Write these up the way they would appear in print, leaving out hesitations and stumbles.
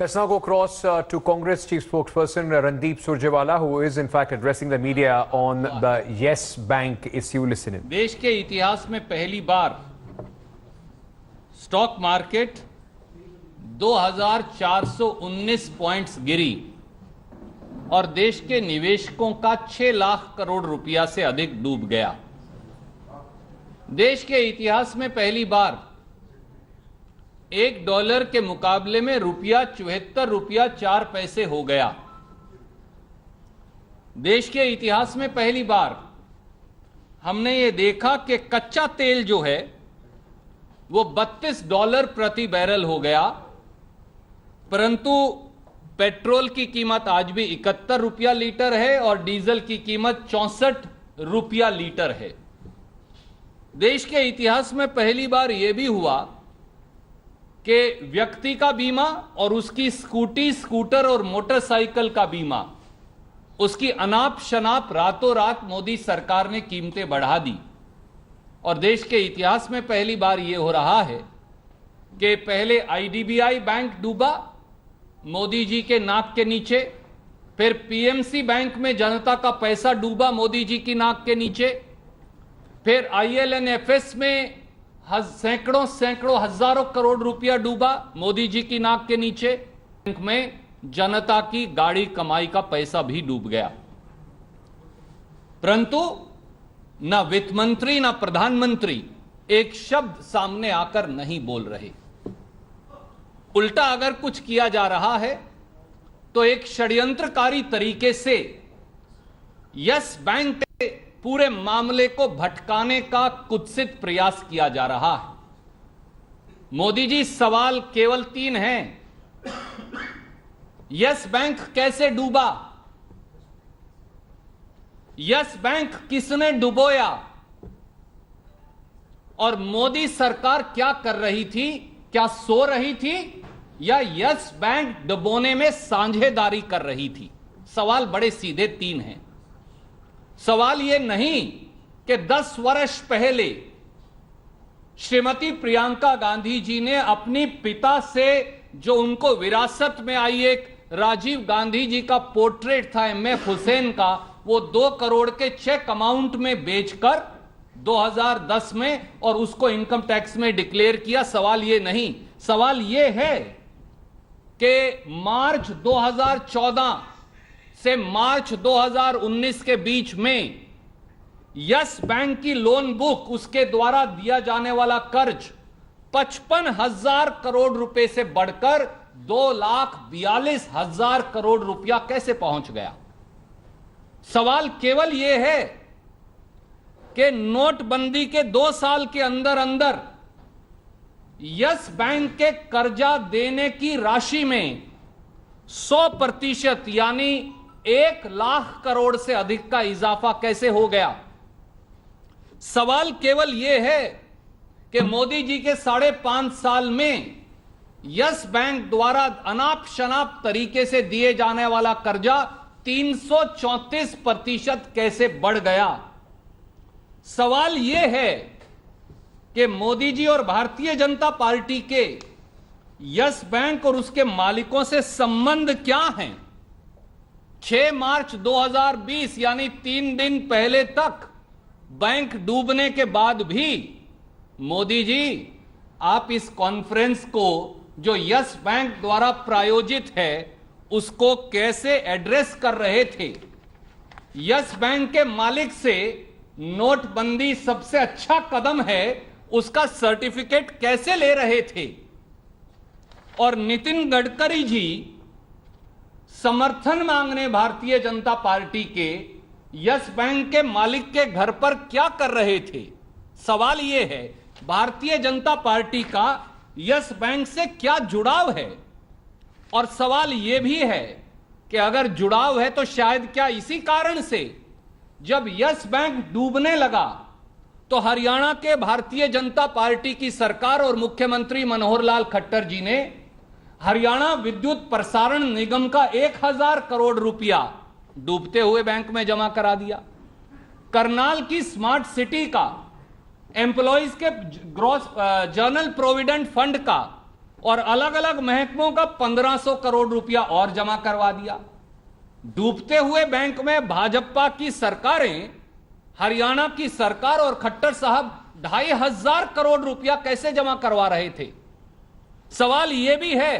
Let's now go across to Congress Chief Spokesperson Randeep Surjewala, who is in fact addressing the media on the Yes Bank issue. Listen in. देश के इतिहास में पहली बार stock market 2419 points गिरी और देश के निवेशकों का 6 लाख करोड़ रुपया से अधिक डूब गया। देश के इतिहास में पहली बार $1 के मुकाबले में रुपया 74 रुपया 4 पैसे हो गया। देश के इतिहास में पहली बार हमने ये देखा कि कच्चा तेल जो है वो $32 प्रति बैरल हो गया, परंतु पेट्रोल की कीमत आज भी 71 रुपया लीटर है और डीजल की कीमत 64 रुपया लीटर है। देश के इतिहास में पहली बार यह भी हुआ कि व्यक्ति का बीमा और उसकी स्कूटी, स्कूटर और मोटरसाइकिल का बीमा, उसकी अनाप शनाप रातों रात मोदी सरकार ने कीमतें बढ़ा दी। और देश के इतिहास में पहली बार यह हो रहा है कि पहले आईडीबीआई बैंक डूबा मोदी जी के नाक के नीचे, फिर पीएमसी बैंक में जनता का पैसा डूबा मोदी जी की नाक के नीचे, फिर आईएलएनएफएस में सैकड़ों हजारों करोड़ रुपया डूबा मोदी जी की नाक के नीचे, बैंक में जनता की गाड़ी कमाई का पैसा भी डूब गया। परंतु ना वित्त मंत्री ना प्रधानमंत्री एक शब्द सामने आकर नहीं बोल रहे। उल्टा अगर कुछ किया जा रहा है तो एक षड्यंत्रकारी तरीके से यस बैंक के पूरे मामले को भटकाने का कुत्सित प्रयास किया जा रहा है। मोदी जी, सवाल केवल 3 हैं। यस बैंक कैसे डूबा? यस बैंक किसने डुबोया? और मोदी सरकार क्या कर रही थी? क्या सो रही थी या यस बैंक डुबोने में साझेदारी कर रही थी? सवाल बड़े सीधे 3 हैं। सवाल यह नहीं कि 10 वर्ष पहले श्रीमती प्रियंका गांधी जी ने अपनी पिता से जो उनको विरासत में आई एक राजीव गांधी जी का पोर्ट्रेट था एमएफ हुसैन का, वो 2 करोड़ के चेक अमाउंट में बेचकर 2010 में और उसको इनकम टैक्स में डिक्लेयर किया। सवाल ये नहीं, सवाल ये है कि मार्च 2014 से मार्च 2019 के बीच में यस बैंक की लोन बुक, उसके द्वारा दिया जाने वाला कर्ज 55,000 करोड़ रुपए से बढ़कर 2,42,000 करोड़ रुपया कैसे पहुंच गया? सवाल केवल यह है कि नोटबंदी के 2 साल के अंदर अंदर यस बैंक के कर्जा देने की राशि में 100% यानी 1 लाख करोड़ से अधिक का इजाफा कैसे हो गया? सवाल केवल यह है कि मोदी जी के 5.5 साल में यस बैंक द्वारा अनाप शनाप तरीके से दिए जाने वाला कर्जा 334% कैसे बढ़ गया? सवाल यह है कि मोदी जी और भारतीय जनता पार्टी के यस बैंक और उसके मालिकों से संबंध क्या हैं? 6 मार्च 2020 यानी 3 दिन पहले तक बैंक डूबने के बाद भी मोदी जी, आप इस कॉन्फ्रेंस को जो यस बैंक द्वारा प्रायोजित है उसको कैसे एड्रेस कर रहे थे? यस बैंक के मालिक से नोटबंदी सबसे अच्छा कदम है उसका सर्टिफिकेट कैसे ले रहे थे? और नितिन गडकरी जी समर्थन मांगने भारतीय जनता पार्टी के यस बैंक के मालिक के घर पर क्या कर रहे थे? सवाल यह है, भारतीय जनता पार्टी का यस बैंक से क्या जुड़ाव है? और सवाल यह भी है कि अगर जुड़ाव है तो शायद क्या इसी कारण से जब यस बैंक डूबने लगा तो हरियाणा के भारतीय जनता पार्टी की सरकार और मुख्यमंत्री मनोहर लाल खट्टर जी ने हरियाणा विद्युत प्रसारण निगम का 1000 करोड़ रुपया डूबते हुए बैंक में जमा करा दिया। करनाल की स्मार्ट सिटी का एम्प्लॉइज के ग्रॉस जर्नल प्रोविडेंट फंड का और अलग अलग महकमों का 1500 करोड़ रुपया और जमा करवा दिया। डूबते हुए बैंक में भाजपा की सरकारें, हरियाणा की सरकार और खट्टर साहब 2500 करोड़ रुपया कैसे जमा करवा रहे थे। सवाल यह भी है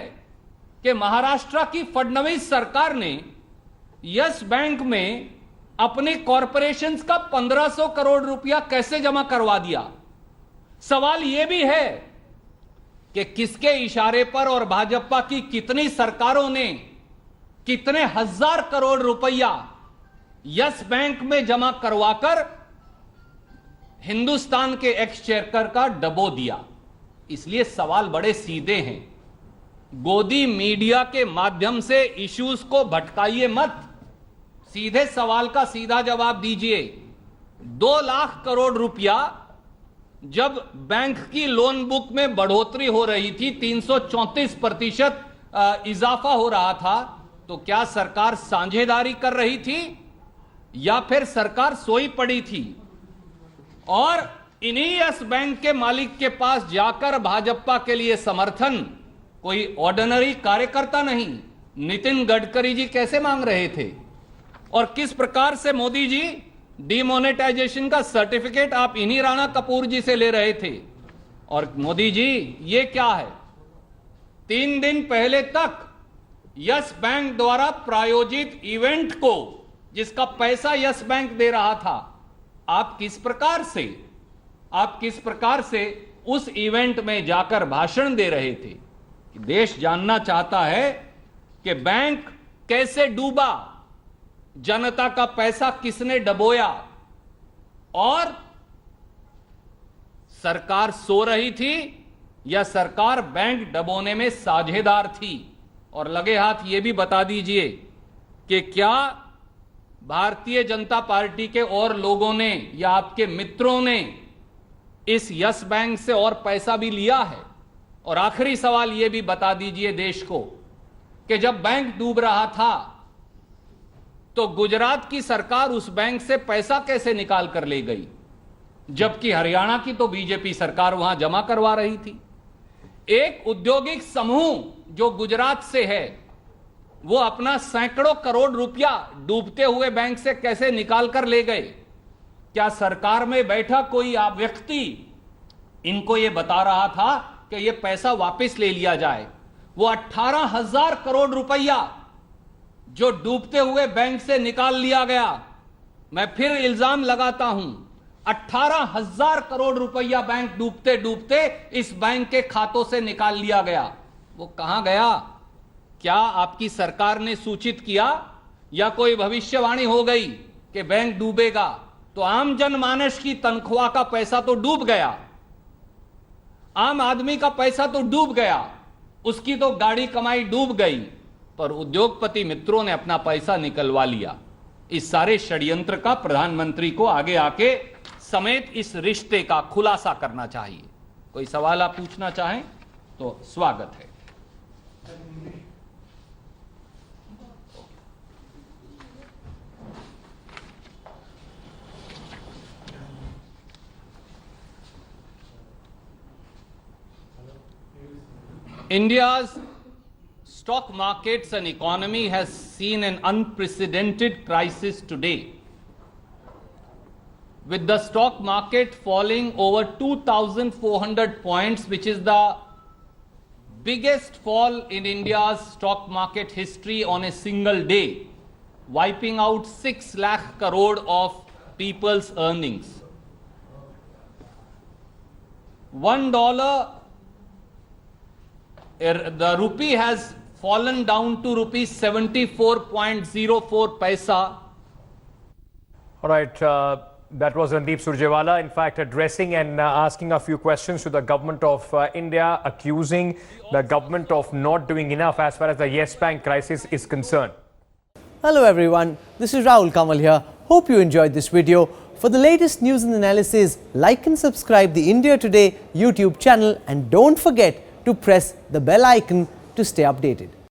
कि महाराष्ट्र की फडणवीस सरकार ने यस बैंक में अपने कॉरपोरेशंस का 1500 करोड़ रुपया कैसे जमा करवा दिया। सवाल यह भी है कि किसके इशारे पर और भाजपा की कितनी सरकारों ने कितने हजार करोड़ रुपया यस बैंक में जमा करवाकर हिंदुस्तान के एक्सचेकर का डबो दिया। इसलिए सवाल बड़े सीधे हैं। गोदी मीडिया के माध्यम से इश्यूज को भटकाइए मत, सीधे सवाल का सीधा जवाब दीजिए। 2 लाख करोड़ रुपया जब बैंक की लोन बुक में बढ़ोतरी हो रही थी, 334% इजाफा हो रहा था, तो क्या सरकार साझेदारी कर रही थी या फिर सरकार सोई पड़ी थी? और इन्हीं यस बैंक के मालिक के पास जाकर भाजपा के लिए समर्थन कोई ऑर्डिनरी कार्यकर्ता नहीं, नितिन गडकरी जी कैसे मांग रहे थे? और किस प्रकार से मोदी जी डिमोनेटाइजेशन का सर्टिफिकेट आप इन्हीं राणा कपूर जी से ले रहे थे? और मोदी जी ये क्या है? 3 दिन पहले तक यस बैंक द्वारा प्रायोजित इवेंट को, जिसका पैसा यस बैंक दे रहा था, आप किस प्रकार से उस इवेंट में जाकर भाषण दे रहे थे? कि देश जानना चाहता है कि बैंक कैसे डूबा, जनता का पैसा किसने डबोया, और सरकार सो रही थी या सरकार बैंक डबोने में साझेदार थी? और लगे हाथ ये भी बता दीजिए कि क्या भारतीय जनता पार्टी के और लोगों ने या आपके मित्रों ने इस यस बैंक से और पैसा भी लिया है? और आखिरी सवाल ये भी बता दीजिए देश को कि जब बैंक डूब रहा था तो गुजरात की सरकार उस बैंक से पैसा कैसे निकाल कर ले गई, जबकि हरियाणा की तो बीजेपी सरकार वहां जमा करवा रही थी? एक औद्योगिक समूह जो गुजरात से है, वो अपना सैकड़ों करोड़ रुपया डूबते हुए बैंक से कैसे निकाल कर ले गए? क्या सरकार में बैठा कोई व्यक्ति इनको यह बता रहा था कि यह पैसा वापस ले लिया जाए? वो 18,000 करोड़ रुपया जो डूबते हुए बैंक से निकाल लिया गया, मैं फिर इल्जाम लगाता हूं, 18,000 करोड़ रुपया बैंक डूबते डूबते इस बैंक के खातों से निकाल लिया गया। वो कहां गया? क्या आपकी सरकार ने सूचित किया या कोई भविष्यवाणी हो गई कि बैंक डूबेगा? तो आम जनमानस की तनख्वाह का पैसा तो डूब गया, आम आदमी का पैसा तो डूब गया, उसकी तो गाड़ी कमाई डूब गई, पर उद्योगपति मित्रों ने अपना पैसा निकलवा लिया। इस सारे षड्यंत्र का प्रधानमंत्री को आगे आके समेत इस रिश्ते का खुलासा करना चाहिए। कोई सवाल आप पूछना चाहें तो स्वागत है। India's stock markets and economy has seen an unprecedented crisis today, with the stock market falling over 2,400 points, which is the biggest fall in India's stock market history on a single day, wiping out 6 lakh crore of people's earnings. $1, the rupee has fallen down to rupees 74.04 paisa. All right, that was Randeep Surjewala, in fact, addressing and asking a few questions to the government of India, accusing the government of not doing enough as far as the Yes Bank crisis is concerned. Hello everyone, this is Rahul Kamal here. Hope you enjoyed this video. For the latest news and analysis, like and subscribe the India Today YouTube channel, and don't forget to press the bell icon to stay updated.